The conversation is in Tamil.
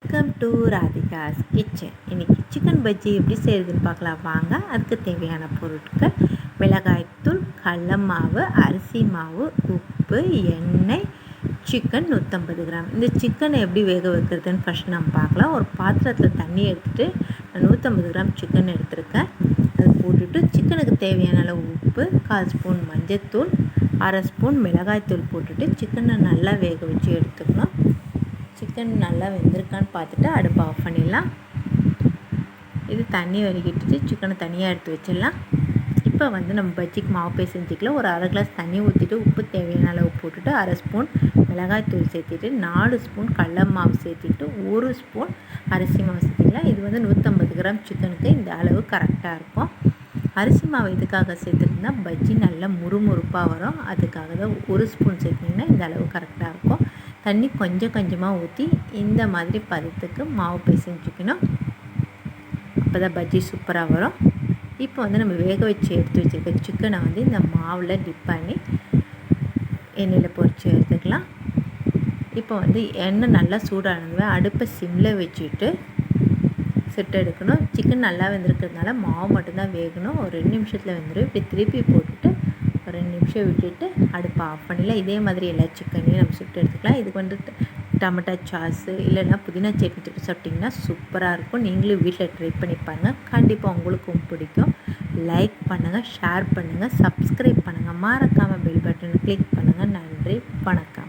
Welcome to Radhika's kitchen. இன்றைக்கி சிக்கன் பஜ்ஜி எப்படி செய்கிறதுன்னு பார்க்கலாம் வாங்க. அதுக்கு தேவையான பொருட்கள்: மிளகாய்த்தூள், கடல மாவு, அரிசி மாவு, உப்பு, எண்ணெய், சிக்கன் 150 கிராம். இந்த சிக்கனை எப்படி வேக வைக்கிறதுன்னு ஃபஸ்ட் நம்ம பார்க்கலாம். ஒரு பாத்திரத்தில் தண்ணி எடுத்துகிட்டு நான் 150 கிராம் சிக்கன் எடுத்துருக்கேன். அது போட்டுட்டு சிக்கனுக்கு தேவையான அளவு உப்பு, 1/4 ஸ்பூன் மஞ்சத்தூள், 1/2 ஸ்பூன் மிளகாய்த்தூள் போட்டுட்டு சிக்கனை நல்லா வேக வச்சு எடுத்துக்கணும். சிக்கன் நல்லா வெந்திருக்கான்னு பார்த்துட்டு அடுப்பை ஆஃப் பண்ணிடலாம். இது தண்ணி வடிகட்டிட்டு சிக்கனை தனியாக எடுத்து வச்சிடலாம். இப்போ நம்ம பஜ்ஜிக்கு மாவு பிசைஞ்சிக்கலாம். ஒரு 1/2 கிளாஸ் தண்ணி ஊற்றிட்டு உப்பு தேவையான அளவு போட்டுட்டு 1/2 ஸ்பூன் மிளகாய்த்தூள் சேர்த்துட்டு 4 ஸ்பூன் கடல மாவு சேர்த்துக்கிட்டு 1 ஸ்பூன் அரிசி மாவு சேர்த்துக்கலாம். இது 150 கிராம் சிக்கனுக்கு இந்த அளவு கரெக்டாக இருக்கும். அரிசி மாவு எதுக்காக சேர்த்துருந்தா பஜ்ஜி நல்லா முறுமுறுப்பாக வரும். அதுக்காக தான் 1 ஸ்பூன் சேர்த்திங்கன்னா இந்த அளவு கரெக்டாக இருக்கும். தண்ணி கொஞ்சம் கொஞ்சமாக ஊற்றி இந்த மாதிரி பதத்துக்கு மாவு பிசைஞ்சிக்கணும். அப்போ தான் பஜ்ஜி சூப்பராக வரும். இப்போ நம்ம வேக வச்சு எடுத்து வச்சுருக்க சிக்கனை இந்த மாவில் டிப் பண்ணி எண்ணெயில் பொரித்து எடுத்துக்கலாம். இப்போ எண்ணெய் நல்லா சூடானதுவே அடுப்பை சிம்மில் வச்சுட்டு செட்டு எடுக்கணும். சிக்கன் நல்லா வெந்திருக்கிறதுனால மாவு மட்டும்தான் வேகணும். ஒரு 2 நிமிஷத்தில் வெந்துடும். இப்படி திருப்பி போட்டுட்டு ஒரு 2 நிமிஷம் விட்டுட்டு அடுப்பை ஆஃப் பண்ணிடலாம். இதே மாதிரி எல்லா சிக்கனையும் நம்ம சுட்டு எடுத்துக்கலாம். இதுக்கு டொமேட்டோ சாஸு இல்லைன்னா புதினா சட்னி தொட்டு சாப்பிட்டிங்கன்னா சூப்பராக இருக்கும். நீங்களும் வீட்டில் ட்ரை பண்ணி பாருங்கள். கண்டிப்பாக உங்களுக்கும் பிடிக்கும். லைக் பண்ணுங்கள், ஷேர் பண்ணுங்கள், சப்ஸ்கிரைப் பண்ணுங்கள், மறக்காமல் பெல் பட்டனை கிளிக் பண்ணுங்கள். நன்றி, வணக்கம்.